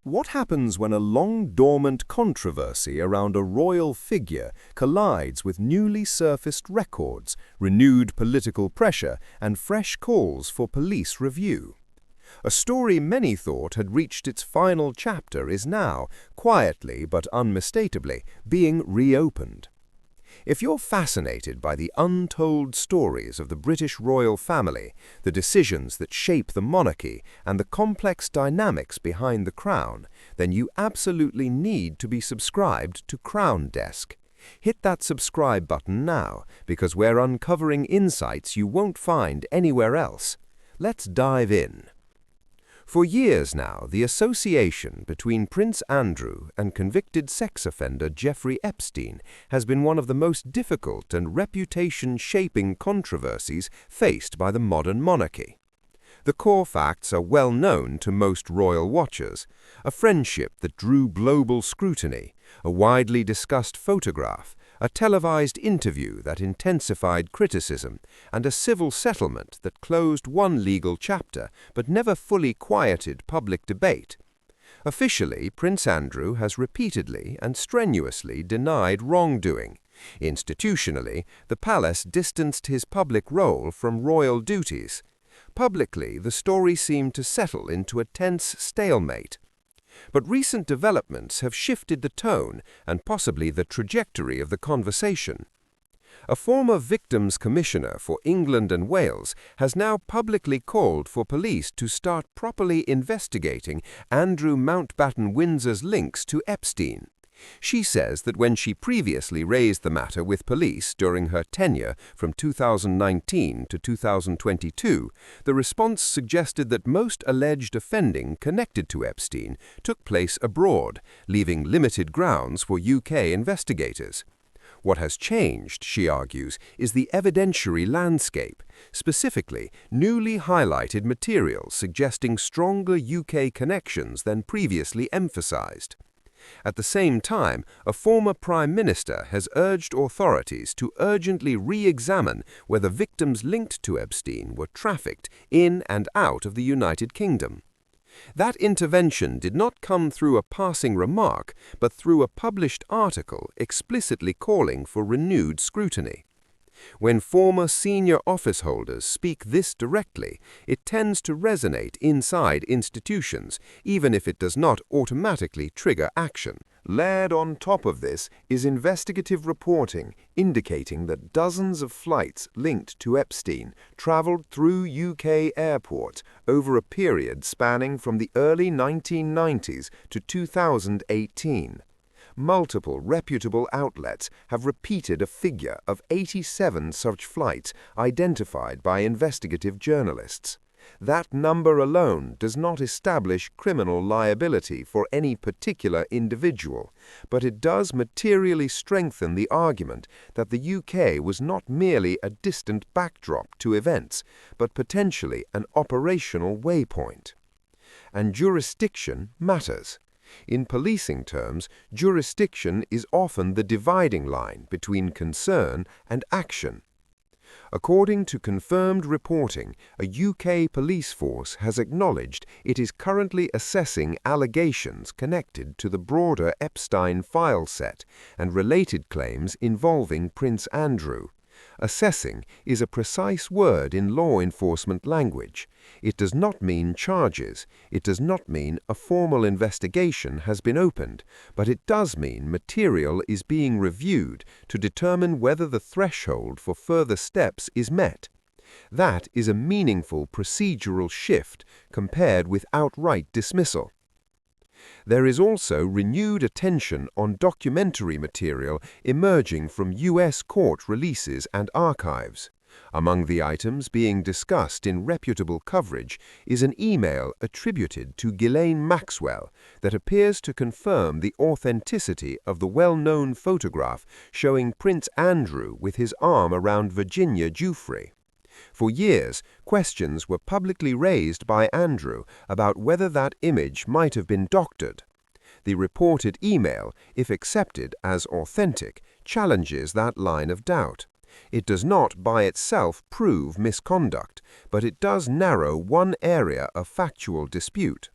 What happens when a long-dormant controversy around a royal figure collides with newly surfaced records, renewed political pressure, and fresh calls for police review? A story many thought had reached its final chapter is now, quietly but unmistakably, being reopened. If you're fascinated by the untold stories of the British royal family, the decisions that shape the monarchy, and the complex dynamics behind the crown, then you absolutely need to be subscribed to Crown Desk. Hit that subscribe button now, because we're uncovering insights you won't find anywhere else. Let's dive in. For years now, the association between Prince Andrew and convicted sex offender Jeffrey Epstein has been one of the most difficult and reputation-shaping controversies faced by the modern monarchy. The core facts are well known to most royal watchers: a friendship that drew global scrutiny, a widely discussed photograph, a televised interview that intensified criticism, and a civil settlement that closed one legal chapter but never fully quieted public debate. Officially, Prince Andrew has repeatedly and strenuously denied wrongdoing. Institutionally, the palace distanced his public role from royal duties. Publicly, the story seemed to settle into a tense stalemate. But recent developments have shifted the tone and possibly the trajectory of the conversation. A former Victims Commissioner for England and Wales has now publicly called for police to start properly investigating Andrew Mountbatten Windsor's links to Epstein. She says that when she previously raised the matter with police during her tenure from 2019 to 2022, the response suggested that most alleged offending connected to Epstein took place abroad, leaving limited grounds for UK investigators. What has changed, she argues, is the evidentiary landscape, specifically newly highlighted material suggesting stronger UK connections than previously emphasized. At the same time, a former Prime Minister has urged authorities to urgently re-examine whether victims linked to Epstein were trafficked in and out of the United Kingdom. That intervention did not come through a passing remark, but through a published article explicitly calling for renewed scrutiny. When former senior office holders speak this directly, it tends to resonate inside institutions, even if it does not automatically trigger action. Layered on top of this is investigative reporting indicating that dozens of flights linked to Epstein traveled through UK airports over a period spanning from the early 1990s to 2018. Multiple reputable outlets have repeated a figure of 87 such flights identified by investigative journalists. That number alone does not establish criminal liability for any particular individual, but it does materially strengthen the argument that the UK was not merely a distant backdrop to events, but potentially an operational waypoint. And jurisdiction matters. In policing terms, jurisdiction is often the dividing line between concern and action. According to confirmed reporting, a UK police force has acknowledged it is currently assessing allegations connected to the broader Epstein file set and related claims involving Prince Andrew. Assessing is a precise word in law enforcement language. It does not mean charges. It does not mean a formal investigation has been opened, but it does mean material is being reviewed to determine whether the threshold for further steps is met. That is a meaningful procedural shift compared with outright dismissal. There is also renewed attention on documentary material emerging from US court releases and archives. Among the items being discussed in reputable coverage is an email attributed to Ghislaine Maxwell that appears to confirm the authenticity of the well-known photograph showing Prince Andrew with his arm around Virginia Giuffre. For years, questions were publicly raised by Andrew about whether that image might have been doctored. The reported email, if accepted as authentic, challenges that line of doubt. It does not by itself prove misconduct, but it does narrow one area of factual dispute.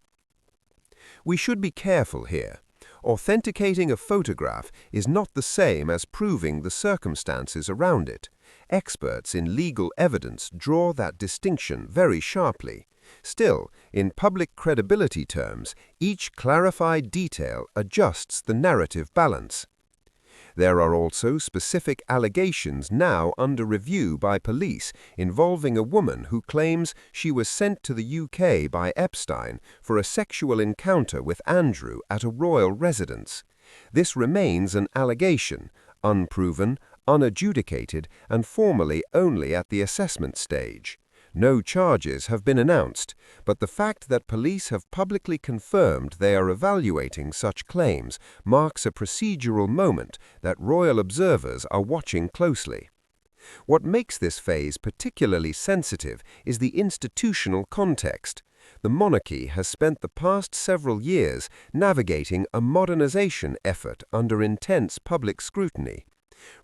We should be careful here. Authenticating a photograph is not the same as proving the circumstances around it. Experts in legal evidence draw that distinction very sharply. Still, in public credibility terms, each clarified detail adjusts the narrative balance. There are also specific allegations now under review by police involving a woman who claims she was sent to the UK by Epstein for a sexual encounter with Andrew at a royal residence. This remains an allegation, unproven, unadjudicated, and formally only at the assessment stage. No charges have been announced, but the fact that police have publicly confirmed they are evaluating such claims marks a procedural moment that royal observers are watching closely. What makes this phase particularly sensitive is the institutional context. The monarchy has spent the past several years navigating a modernization effort under intense public scrutiny.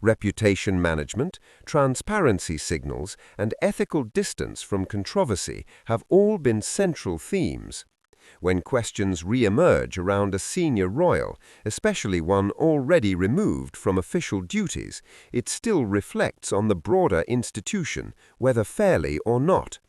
Reputation management, transparency signals, and ethical distance from controversy have all been central themes. When questions re-emerge around a senior royal, especially one already removed from official duties, it still reflects on the broader institution, whether fairly or not.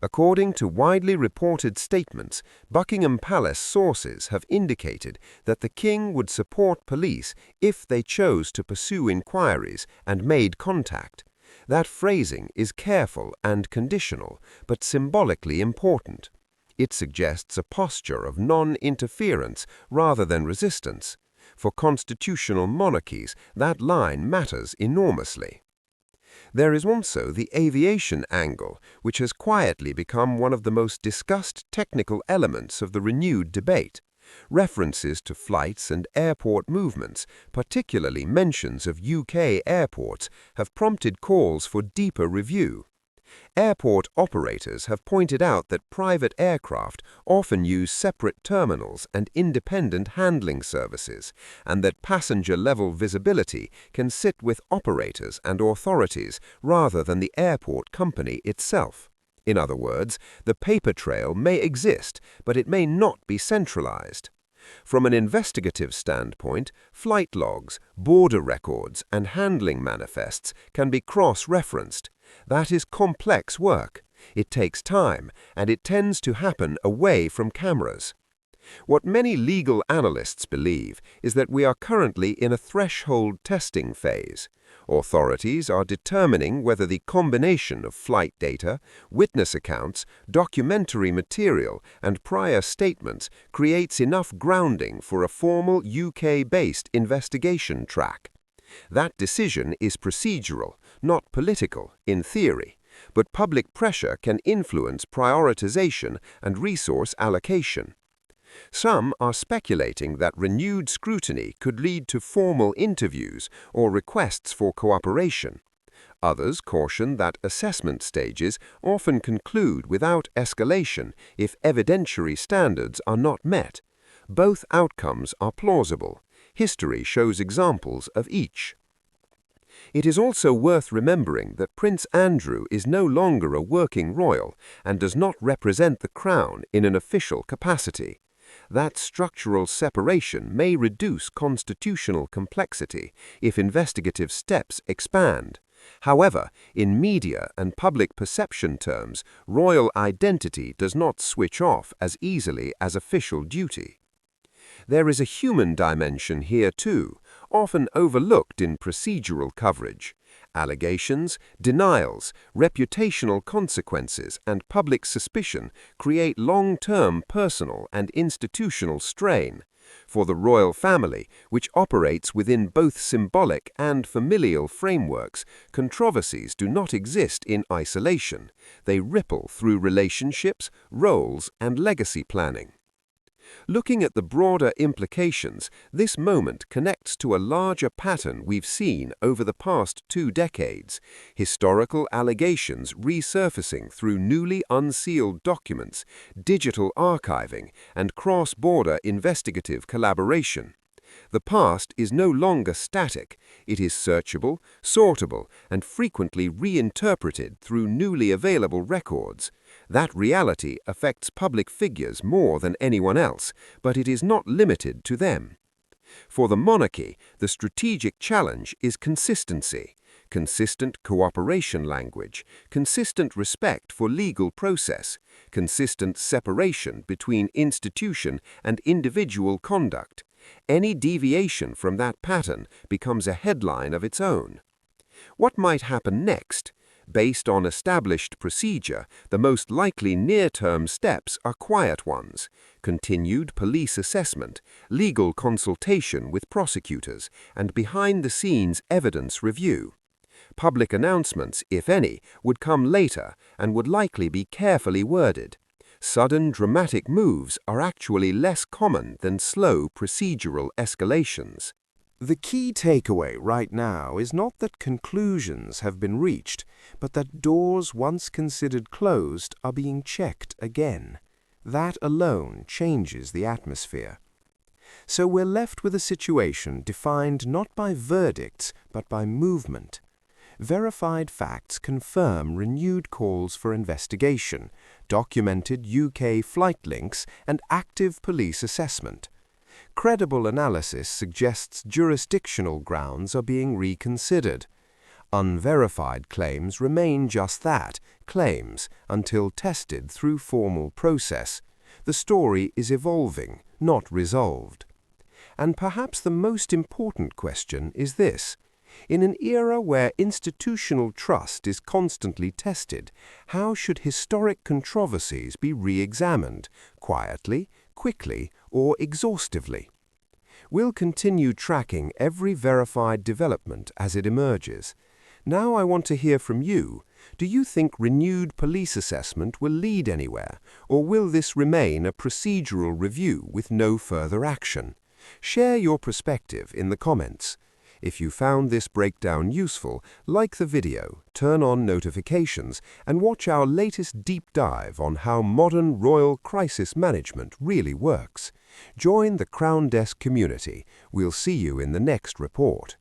According to widely reported statements, Buckingham Palace sources have indicated that the king would support police if they chose to pursue inquiries and made contact. That phrasing is careful and conditional, but symbolically important. It suggests a posture of non-interference rather than resistance. For constitutional monarchies, that line matters enormously. There is also the aviation angle, which has quietly become one of the most discussed technical elements of the renewed debate. References to flights and airport movements, particularly mentions of UK airports, have prompted calls for deeper review. Airport operators have pointed out that private aircraft often use separate terminals and independent handling services, and that passenger-level visibility can sit with operators and authorities rather than the airport company itself. In other words, the paper trail may exist, but it may not be centralized. From an investigative standpoint, flight logs, border records, and handling manifests can be cross-referenced. That is complex work. It takes time, and it tends to happen away from cameras. What many legal analysts believe is that we are currently in a threshold testing phase. Authorities are determining whether the combination of flight data, witness accounts, documentary material, and prior statements creates enough grounding for a formal UK-based investigation track. That decision is procedural, not political, in theory, but public pressure can influence prioritization and resource allocation. Some are speculating that renewed scrutiny could lead to formal interviews or requests for cooperation. Others caution that assessment stages often conclude without escalation if evidentiary standards are not met. Both outcomes are plausible. History shows examples of each. It is also worth remembering that Prince Andrew is no longer a working royal and does not represent the crown in an official capacity. That structural separation may reduce constitutional complexity if investigative steps expand. However, in media and public perception terms, royal identity does not switch off as easily as official duty. There is a human dimension here too, often overlooked in procedural coverage. Allegations, denials, reputational consequences, and public suspicion create long-term personal and institutional strain. For the royal family, which operates within both symbolic and familial frameworks, controversies do not exist in isolation. They ripple through relationships, roles, and legacy planning. Looking at the broader implications, this moment connects to a larger pattern we've seen over the past 2 decades: historical allegations resurfacing through newly unsealed documents, digital archiving, and cross-border investigative collaboration. The past is no longer static. It is searchable, sortable, and frequently reinterpreted through newly available records. That reality affects public figures more than anyone else, but it is not limited to them. For the monarchy, the strategic challenge is consistency. Consistent cooperation language, consistent respect for legal process, consistent separation between institution and individual conduct. Any deviation from that pattern becomes a headline of its own. What might happen next? Based on established procedure, the most likely near-term steps are quiet ones: continued police assessment, legal consultation with prosecutors, and behind-the-scenes evidence review. Public announcements, if any, would come later and would likely be carefully worded. Sudden, dramatic moves are actually less common than slow procedural escalations. The key takeaway right now is not that conclusions have been reached, but that doors once considered closed are being checked again. That alone changes the atmosphere. So we're left with a situation defined not by verdicts, but by movement. Verified facts confirm renewed calls for investigation, documented UK flight links, and active police assessment. Credible analysis suggests jurisdictional grounds are being reconsidered. Unverified claims remain just that, claims, until tested through formal process. The story is evolving, not resolved. And perhaps the most important question is this: in an era where institutional trust is constantly tested, how should historic controversies be re-examined, quietly, quickly, or exhaustively? We'll continue tracking every verified development as it emerges. Now I want to hear from you. Do you think renewed police assessment will lead anywhere, or will this remain a procedural review with no further action? Share your perspective in the comments. If you found this breakdown useful, like the video, turn on notifications, and watch our latest deep dive on how modern royal crisis management really works. Join the Crown Desk community. We'll see you in the next report.